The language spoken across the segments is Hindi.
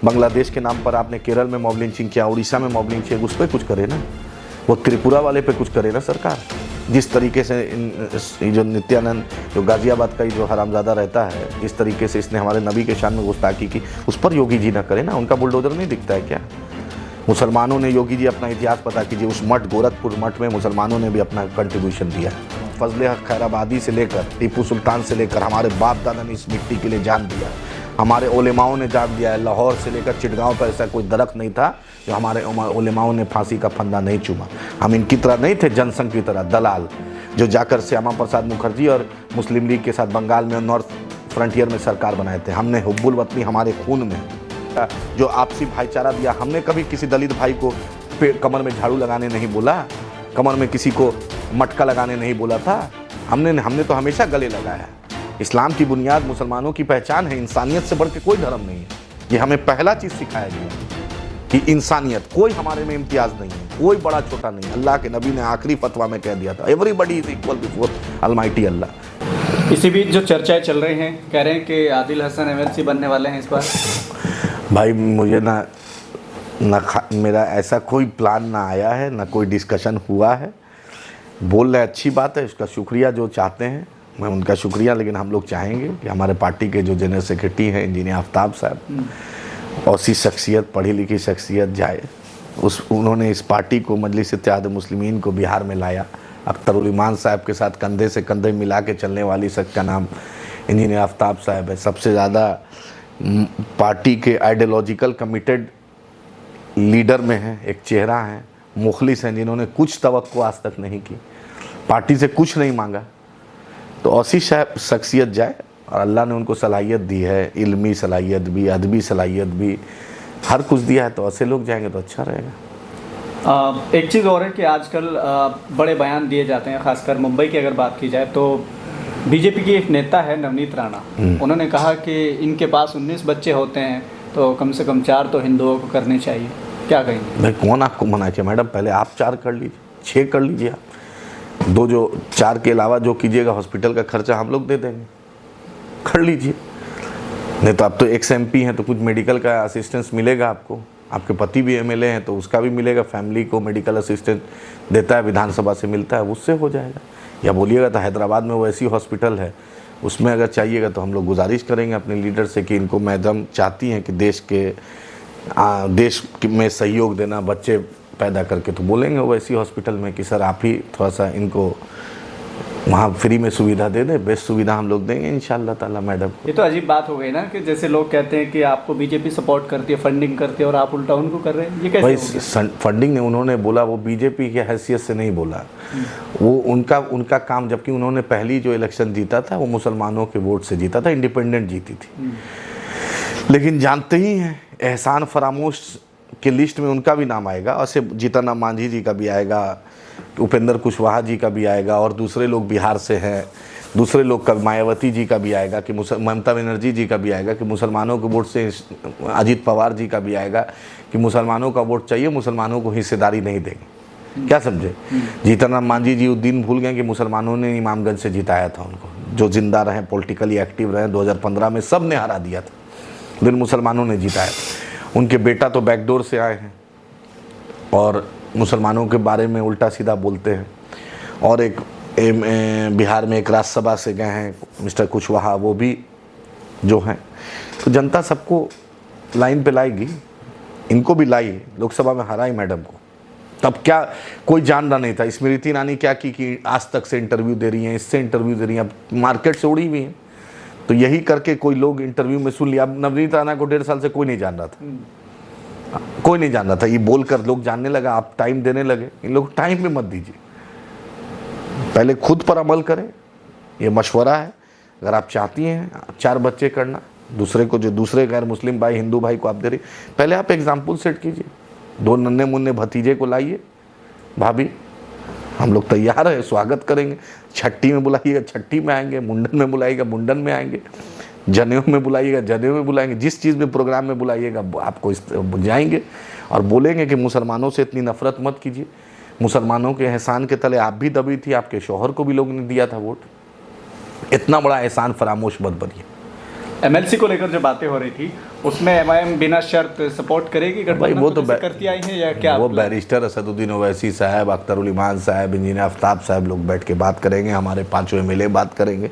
बांग्लादेश के नाम पर आपने केरल में मॉब लिंचिंग किया, उड़ीसा में मॉब लिंचिंग किया, उस पर कुछ करे ना, वो त्रिपुरा वाले पे कुछ करे ना सरकार। जिस तरीके से जो नित्यानंद, जो गाजियाबाद का ही जो हरामजादा रहता है, जिस तरीके से इसने हमारे नबी के शान में गुस्ताखी की, उस पर योगी जी ना करे ना। उनका बुलडोजर नहीं दिखता है क्या? मुसलमानों ने, योगी जी अपना इतिहास पता कीजिए, उस मठ गोरखपुर मठ में मुसलमानों ने भी अपना कंट्रीब्यूशन दिया। फजले हक खैराबादी से लेकर टीपू सुल्तान से लेकर हमारे बाप दादा ने इस मिट्टी के लिए जान दिया, हमारे उलेमाओं ने जान दिया है। लाहौर से लेकर चिटगांव पर ऐसा कोई दरख्त नहीं था जो हमारे उलेमाओं ने फांसी का फंदा नहीं चूमा। हम इनकी तरह नहीं थे, जनसंघ की तरह दलाल जो जाकर श्यामा प्रसाद मुखर्जी और मुस्लिम लीग के साथ बंगाल में नॉर्थ फ्रंटियर में सरकार बनाए थे। हमने हुब्बुल वतनी हमारे खून में, जो आपसी भाईचारा दिया। हमने कभी किसी दलित भाई को कमर में झाड़ू लगाने नहीं बोला, कमर में किसी को मटका लगाने नहीं बोला था। हमने तो हमेशा गले लगाया। इस्लाम की बुनियाद, मुसलमानों की पहचान है, इंसानियत से बढ़ के कोई धर्म नहीं है। ये हमें पहला चीज़ सिखाया गया कि इंसानियत, कोई हमारे में इम्तियाज़ नहीं है, कोई बड़ा छोटा नहीं है। अल्लाह के नबी ने आखिरी फतवा में कह दिया था, everybody is equal before almighty Allah. इसी बीच जो चर्चाएं चल रही हैं, कह रहे हैं कि आदिल हसन MLC बनने वाले हैं इस बार। भाई मुझे मेरा ऐसा कोई प्लान ना आया है, ना कोई डिस्कशन हुआ है। बोल रहे अच्छी बात है, उसका शुक्रिया जो चाहते हैं, मैं उनका शुक्रिया। लेकिन हम लोग चाहेंगे कि हमारे पार्टी के जो जनरल सेक्रेटरी हैं इंजीनियर आफ्ताब साहब, ऐसी शख्सियत, पढ़ी लिखी शख्सियत जाए। उन्होंने इस पार्टी को, मजलिस इत्तेहाद मुस्लिमीन को बिहार में लाया। अख्तरुल ईमान साहब के साथ कंधे से कंधे मिला के चलने वाली शख्स का नाम इंजीनियर आफ्ताब साहब है। सबसे ज़्यादा पार्टी के आइडियोलॉजिकल कमिटेड लीडर में है, एक चेहरा है, मुखलिस हैं, जिन्होंने कुछ तवक्को आज तक नहीं की, पार्टी से कुछ नहीं मांगा। तो ऐसी शख्सियत जाए, और अल्लाह ने उनको सलाहियत दी है, इल्मी सलाहियत भी, अदबी सलाहियत भी, हर कुछ दिया है। तो ऐसे लोग जाएंगे तो अच्छा रहेगा। एक चीज़ और है कि आजकल बड़े बयान दिए जाते हैं, खासकर मुंबई की अगर बात की जाए तो बीजेपी की एक नेता है नवनीत राणा, उन्होंने कहा कि इनके पास 19 बच्चे होते हैं तो कम से कम 4 तो हिंदुओं को करने चाहिए। क्या कहेंगे? भाई कौन आपको मना किया मैडम? पहले आप 4 कर लीजिए, 6 कर लीजिए आप। 2 जो 4 के अलावा जो कीजिएगा हॉस्पिटल का खर्चा हम लोग दे देंगे, कर लीजिए। नहीं तो आप तो एक्स MP हैं तो कुछ मेडिकल का असिस्टेंस मिलेगा आपको। आपके पति भी MLA हैं तो उसका भी मिलेगा, फैमिली को मेडिकल असिस्टेंस देता है, विधानसभा से मिलता है, उससे हो जाएगा। या बोलिएगा तो हैदराबाद में वो ऐसी हॉस्पिटल है, उसमें अगर चाहिएगा तो हम लोग गुजारिश करेंगे अपने लीडर से कि इनको, मैडम चाहती हैं कि देश में सहयोग देना, बच्चे पैदा करके, तो बोलेंगे वो ऐसी हॉस्पिटल में कि सर आप ही थोड़ा सा इनको वहाँ फ्री में सुविधा दे दें। बेस्ट सुविधा हम लोग देंगे इंशाअल्लाह ताला मैडम। ये तो अजीब बात हो गई ना कि जैसे लोग कहते हैं कि आपको बीजेपी सपोर्ट करती है, फंडिंग करती है, और आप उल्टा उनको कर रहे हैं। ये कैसे भाई फंडिंग ने, उन्होंने बोला वो बीजेपी की हैसियत से नहीं बोला, वो उनका काम, जबकि उन्होंने पहली जो इलेक्शन जीता था वो मुसलमानों के वोट से जीता था, इंडिपेंडेंट जीती थी। लेकिन जानते ही हैं एहसान फरामोश के लिस्ट में उनका भी नाम आएगा, और से जीतन मांझी जी का भी आएगा, उपेंद्र कुशवाहा जी का भी आएगा, और दूसरे लोग बिहार से हैं, दूसरे लोग का, मायावती जी का भी आएगा, कि ममता बनर्जी जी का भी आएगा, कि मुसलमानों के वोट से अजीत पवार जी का भी आएगा, कि मुसलमानों का वोट चाहिए, मुसलमानों को हिस्सेदारी नहीं देंगे। क्या समझे? जीतन राम मांझी जी उस दिन भूल गए कि मुसलमानों ने इमामगंज से जिताया था उनको, जो जिंदा रहे, पॉलिटिकली एक्टिव रहे, 2015 में सब ने हरा दिया था, दिन मुसलमानों ने जिताया। उनके बेटा तो बैकडोर से आए हैं और मुसलमानों के बारे में उल्टा सीधा बोलते हैं। और एक बिहार में एक राज्यसभा से गए हैं मिस्टर कुशवाहा, वो भी जो हैं। तो जनता सबको लाइन पे लाएगी, इनको भी लाई, लोकसभा में हराई मैडम को। तब क्या कोई जान रहा नहीं था। स्मृति ईरानी क्या की कि आज तक से इंटरव्यू दे रही हैं, इससे इंटरव्यू दे रही हैं, अब मार्केट से उड़ी हुई हैं। तो यही करके कोई लोग इंटरव्यू में सुन लिया। अब नवनीत राणा को 1.5 साल से कोई नहीं जान रहा था, कोई नहीं जान रहा था। ये बोलकर लोग जानने लगा, आप टाइम देने लगे। इन लोग टाइम में मत दीजिए, पहले खुद पर अमल करें। ये मशवरा है। अगर आप चाहती हैं 4 बच्चे करना, दूसरे को, जो दूसरे गैर मुस्लिम भाई, हिंदू भाई को आप दे रही, पहले आप एग्जाम्पल सेट कीजिए। 2 नन्हे मुन्ने भतीजे को लाइए, भाभी हम लोग तैयार है, स्वागत करेंगे। छठी में बुलाइएगा, छठी में आएंगे, मुंडन में बुलाइएगा, मुंडन में आएंगे, जनेऊ में बुलाइएगा, जनेऊ में बुलाएंगे। जिस चीज़ में प्रोग्राम में बुलाइएगा आपको जाएंगे और बोलेंगे कि मुसलमानों से इतनी नफरत मत कीजिए। मुसलमानों के एहसान के तले आप भी दबी थी, आपके शौहर को भी लोगों ने दिया था वोट। इतना बड़ा एहसान फरामोश मत बनिए। MLC को लेकर जो बातें हो रही थी उसमें एमआईएम बिना शर्त सपोर्ट करेगी भाई गठबंधन वो को तो जैसे करती आई है या क्या? वो बैरिस्टर असदुद्दीन ओवैसी साहब, अख्तरुल ईमान साहब, इंजीनियर आफ्ताब साहब लोग बैठ के बात करेंगे, हमारे 5 एमएलए बात करेंगे,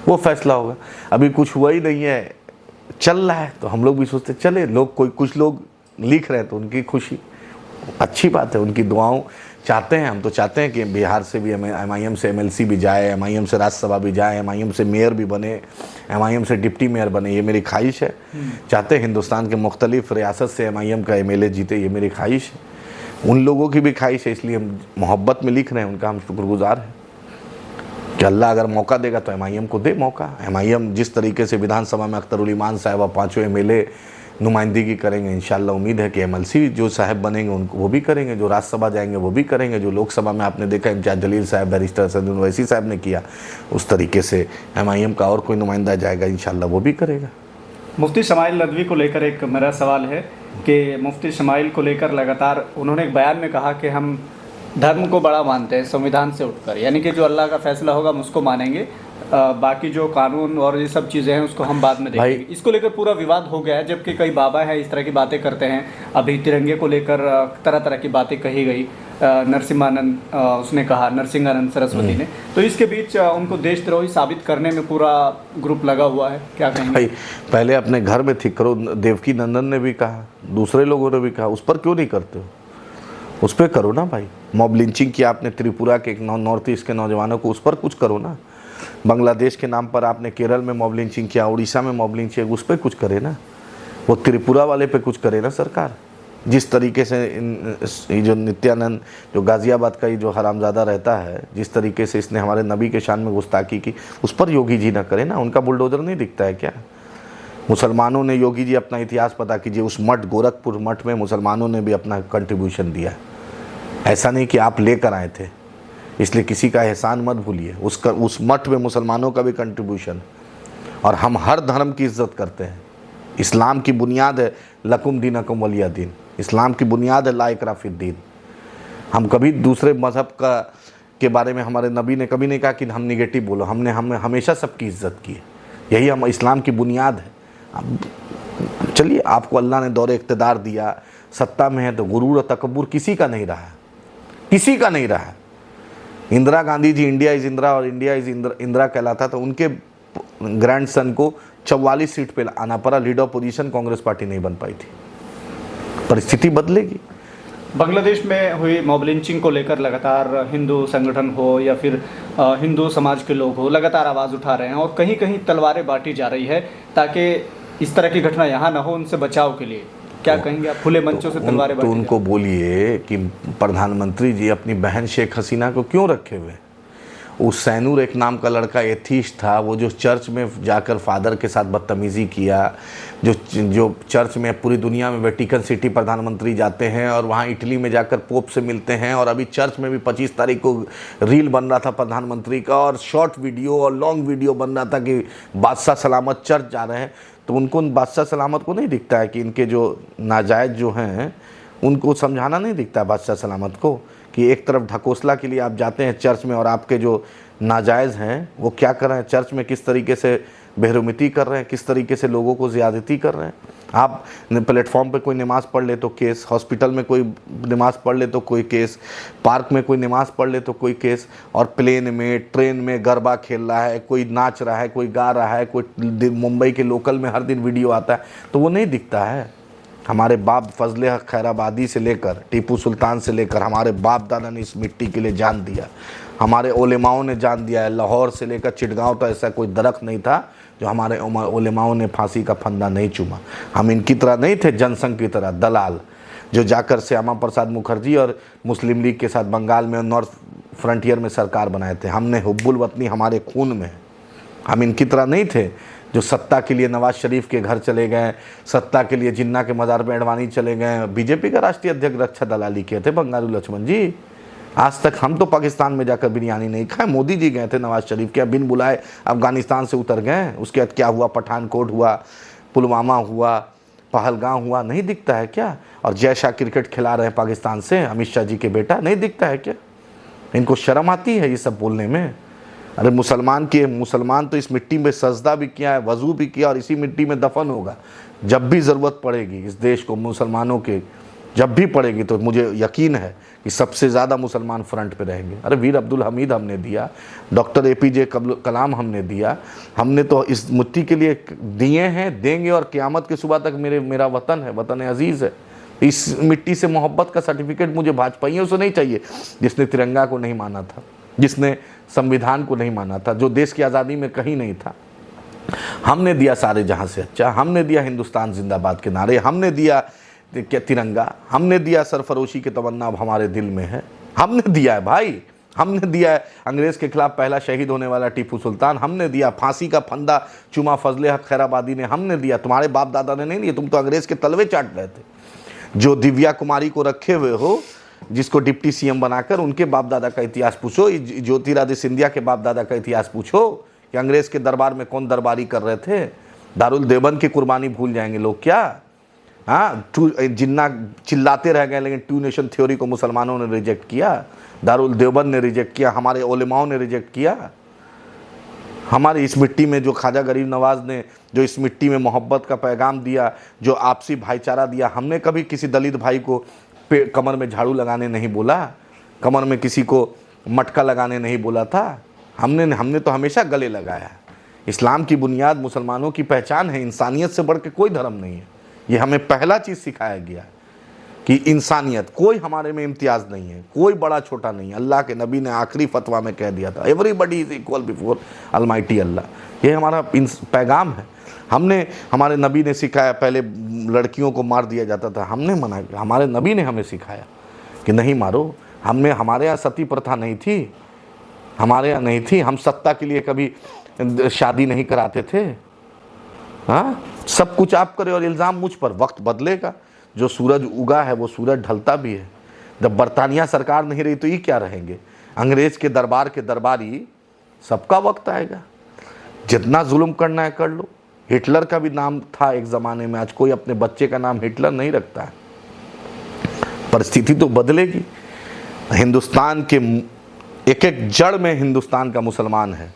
वो फैसला होगा। अभी कुछ हुआ ही नहीं है, चल रहा है, तो हम लोग भी सोचते चले। लोग कुछ लोग लिख रहे हैं तो उनकी खुशी, अच्छी बात है, उनकी दुआओं चाहते हैं। हम तो चाहते हैं कि बिहार से भी एमआईएम से एमएलसी भी जाए, एमआईएम से राज्यसभा भी जाए, एमआईएम से मेयर भी बने, एमआईएम से डिप्टी मेयर बने, ये मेरी ख्वाहिश है। चाहते हैं हिंदुस्तान के मुख्तलिफ रियासत से एमआईएम का एमएलए जीते, ये मेरी ख्वाहिश है। उन लोगों की भी ख्वाहिश है, इसलिए हम मोहब्बत में लिख रहे हैं, उनका हम शुक्रगुजार हैं कि अल्लाह अगर मौका देगा तो एमआईएम को दे मौका। एमआईएम जिस तरीके से विधानसभा में अख्तरुल ईमान साहब और 5 एमएलए नुमाइंदगी करेंगे, इंशाल्लाह उम्मीद है कि एमएलसी जो साहब बनेंगे उनको वो भी करेंगे, जो राज्यसभा जाएंगे वो भी करेंगे, जो लोकसभा में आपने देखा इम्तियाज जलील साहब, बैरिस्टर असदुद्दीन ओवैसी साहब ने किया, उस तरीके से एमआईएम का और कोई नुमाइंदा जाएगा, इंशाल्लाह वो भी करेगा। मुफ्ती शमाइल नदवी को लेकर एक मेरा सवाल है कि मुफ्ती शमाइल को लेकर लगातार उन्होंने एक बयान में कहा कि हम धर्म को बड़ा मानते हैं संविधान से उठकर, यानी कि जो अल्लाह का फैसला होगा हम उसको मानेंगे, बाकी जो कानून और ये सब चीज़ें हैं उसको हम बाद में देखेंगे। इसको लेकर पूरा विवाद हो गया है, जबकि कई बाबा हैं इस तरह की बातें करते हैं। अभी तिरंगे को लेकर तरह तरह की बातें कही गई, नरसिम्हानंद उसने कहा, नरसिंहानंद सरस्वती ने, तो इसके बीच उनको देशद्रोही साबित करने में पूरा ग्रुप लगा हुआ है, क्या कहेंगे? भाई पहले अपने घर में ठीक करो, देवकी नंदन ने भी कहा, दूसरे लोगों ने भी कहा, उस पर क्यों नहीं करते हो? उस पर करो ना भाई। मॉब लिंचिंग किया आपने त्रिपुरा के नॉर्थ ईस्ट के नौजवानों को, उस पर कुछ करो ना। बांग्लादेश के नाम पर आपने केरल में मॉब लिंचिंग किया, उड़ीसा में मॉब लिंचिंग, उस पर कुछ करे ना। वो त्रिपुरा वाले पे कुछ करे ना सरकार। जिस तरीके से ये जो नित्यानंद, जो गाज़ियाबाद का ये जो हरामज़ादा रहता है, जिस तरीके से इसने हमारे नबी के शान में गुस्ताखी की, उस पर योगी जी ना करे ना। उनका बुलडोज़र नहीं दिखता है क्या? मुसलमानों ने, योगी जी अपना इतिहास पता कीजिए, उस मठ गोरखपुर मठ में मुसलमानों ने भी अपना कंट्रीब्यूशन दिया। ऐसा नहीं कि आप लेकर आए थे, इसलिए किसी का एहसान मत भूलिए। उस मठ में मुसलमानों का भी कंट्रीब्यूशन। और हम हर धर्म की इज्जत करते हैं। इस्लाम की बुनियाद है लकुम दीनकुम वलिया दीन, इस्लाम की बुनियाद है ला इकराह फिद्दीन। हम कभी दूसरे मज़हब के बारे में, हमारे नबी ने कभी नहीं कहा कि हम निगेटिव बोलो, हमने हमेशा सबकी इज्जत की है। यही हम इस्लाम की बुनियाद है। अब चलिए, आपको अल्लाह ने दौरे इक़्तिदार दिया, सत्ता में है, तो गुरूर और तकब्बुर किसी का नहीं रहा, किसी का नहीं रहा। इंदिरा गांधी जी इंडिया इज़ इंदिरा और इंडिया इज़ इंदिरा कहलाता, तो उनके ग्रैंडसन को 44 सीट पे आना पड़ा। लीडर ऑपोजिशन कांग्रेस पार्टी नहीं बन पाई थी। परिस्थिति बदलेगी। बांग्लादेश में हुई मॉब लिंचिंग को लेकर लगातार हिंदू संगठन हो या फिर हिंदू समाज के लोग हो, लगातार आवाज़ उठा रहे हैं और कहीं कहीं तलवारें बांटी जा रही है ताकि इस तरह की घटना यहाँ ना हो, उनसे बचाव के लिए। क्या कहेंगे आप? खुले मंचों से तलवारें बांटी? तो उनको बोलिए कि प्रधानमंत्री जी अपनी बहन शेख हसीना को क्यों रखे हुए? उस सैनूर एक नाम का लड़का एथीस्ट था, वो जो चर्च में जाकर फादर के साथ बदतमीज़ी किया, जो चर्च में पूरी दुनिया में वेटिकन सिटी प्रधानमंत्री जाते हैं और वहाँ इटली में जाकर पोप से मिलते हैं, और अभी चर्च में भी 25 तारीख को रील बन रहा था प्रधानमंत्री का, और शॉर्ट वीडियो और लॉन्ग वीडियो बन रहा था कि बादशाह सलामत चर्च जा रहे हैं। तो उनको बादशाह सलामत को नहीं दिखता है कि इनके जो नाजायज़ जो हैं उनको समझाना नहीं दिखता है बादशाह सलामत को, कि एक तरफ ढकोसला के लिए आप जाते हैं चर्च में और आपके जो नाजायज़ हैं वो क्या कर रहे हैं, चर्च में किस तरीके से बेहरुमती कर रहे हैं, किस तरीके से लोगों को ज़्यादती कर रहे हैं। आप प्लेटफॉर्म पे कोई नमाज़ पढ़ ले तो केस, हॉस्पिटल में कोई नमाज़ पढ़ ले तो कोई केस, पार्क में कोई नमाज़ पढ़ ले तो कोई केस, और प्लेन में, ट्रेन में गरबा खेल रहा है, कोई नाच रहा है, कोई गा रहा है, कोई मुंबई के लोकल में हर दिन वीडियो आता है, तो वो नहीं दिखता है। हमारे बाप फजले हक खैराबादी से लेकर टीपू सुल्तान से लेकर हमारे बाप दादा ने इस मिट्टी के लिए जान दिया, हमारे उलेमाओं ने जान दिया है। लाहौर से लेकर चिटगांव तो ऐसा कोई दरख्त नहीं था जो हमारे उलेमाओं ने फांसी का फंदा नहीं चूमा। हम इनकी तरह नहीं थे, जनसंघ की तरह दलाल जो जाकर श्यामा प्रसाद मुखर्जी और मुस्लिम लीग के साथ बंगाल में नॉर्थ फ्रंटियर में सरकार बनाए थे। हमने हुब्बुल वतनी हमारे खून में। हम इनकी तरह नहीं थे जो सत्ता के लिए नवाज शरीफ के घर चले गए, सत्ता के लिए जिन्ना के मज़ार पे अडवाणी चले गए। बीजेपी का राष्ट्रीय अध्यक्ष रक्षा दलाली किए थे बंगारू लक्ष्मण जी। आज तक हम तो पाकिस्तान में जाकर बिरयानी नहीं खाए। मोदी जी गए थे नवाज शरीफ के, बिन बुलाए अफगानिस्तान से उतर गए। उसके बाद क्या हुआ? पठानकोट हुआ, पुलवामा हुआ, पहलगाम हुआ, नहीं दिखता है क्या? और जय शाह क्रिकेट खिला रहे हैं पाकिस्तान से, अमित शाह जी के बेटा, नहीं दिखता है क्या? इनको शर्म आती है ये सब बोलने में? अरे मुसलमान तो इस मिट्टी में सजदा भी किया है, वज़ू भी किया और इसी मिट्टी में दफन होगा। जब भी ज़रूरत पड़ेगी इस देश को मुसलमानों के, जब भी पड़ेगी, तो मुझे यकीन है कि सबसे ज़्यादा मुसलमान फ्रंट पे रहेंगे। अरे वीर अब्दुल हमीद हमने दिया, डॉक्टर APJ कलाम हमने दिया, हमने तो इस मुट्ठी के लिए दिए हैं, देंगे, और क़यामत की सुबह तक मेरा वतन है, वतन अजीज़ है। इस मिट्टी से मोहब्बत का सर्टिफिकेट मुझे भाजपाइयों से नहीं चाहिए, जिसने तिरंगा को नहीं माना था, जिसने संविधान को नहीं माना था, जो देश की आज़ादी में कहीं नहीं था। हमने दिया सारे जहां से अच्छा, हमने दिया हिंदुस्तान जिंदाबाद के नारे, हमने दिया तिरंगा, हमने दिया सरफरोशी की तमन्ना अब हमारे दिल में है, हमने दिया है भाई, हमने दिया है अंग्रेज़ के खिलाफ पहला शहीद होने वाला टीपू सुल्तान, हमने दिया फांसी का फंदा चुमा फजले हक खैराबादी ने, हमने दिया। तुम्हारे बाप दादा ने नहीं दिया, तुम तो अंग्रेज़ के तलवे चाट रहे थे। जो दिव्या कुमारी को रखे हुए हो, जिसको डिप्टी CM बनाकर, उनके बाप दादा का इतिहास पूछो, ज्योतिरादित्य सिंधिया के बाप दादा का इतिहास पूछो कि अंग्रेज़ के दरबार में कौन दरबारी कर रहे थे। दारुल देवबंद की कुर्बानी भूल जाएंगे लोग क्या? हाँ, जिन्ना चिल्लाते रह गए, लेकिन 2 नेशन थ्योरी को मुसलमानों ने रिजेक्ट किया, दारुल देवबंद ने रिजेक्ट किया, हमारे उलेमाओं ने रिजेक्ट किया। हमारी इस मिट्टी में जो ख्वाजा गरीब नवाज़ ने जो इस मिट्टी में मोहब्बत का पैगाम दिया, जो आपसी भाईचारा दिया, हमने कभी किसी दलित भाई को कमर में झाड़ू लगाने नहीं बोला, कमर में किसी को मटका लगाने नहीं बोला था। हमने तो हमेशा गले लगाया। इस्लाम की बुनियाद मुसलमानों की पहचान है, इंसानियत से बढ़ के कोई धर्म नहीं है। ये हमें पहला चीज़ सिखाया गया कि इंसानियत, कोई हमारे में इम्तियाज़ नहीं है, कोई बड़ा छोटा नहीं है। अल्लाह के नबी ने आखिरी फतवा में कह दिया था, everybody is equal before almighty Allah. ये हमारा पैगाम है। हमारे नबी ने सिखाया, पहले लड़कियों को मार दिया जाता था, हमने मना किया, हमारे नबी ने हमें सिखाया कि नहीं मारो। हमारे यहाँ सती प्रथा नहीं थी, हमारे यहाँ नहीं थी। हम सत्ता के लिए कभी शादी नहीं कराते थे। हाँ, सब कुछ आप करें और इल्ज़ाम मुझ पर। वक्त बदलेगा, जो सूरज उगा है वो सूरज ढलता भी है। जब बरतानिया सरकार नहीं रही तो ये क्या रहेंगे? अंग्रेज़ के दरबार के दरबारी, सबका वक्त आएगा। जितना जुल्म करना है कर लो। हिटलर का भी नाम था एक ज़माने में, आज कोई अपने बच्चे का नाम हिटलर नहीं रखता है। परिस्थिति तो बदलेगी। हिंदुस्तान के एक एक जड़ में हिंदुस्तान का मुसलमान है।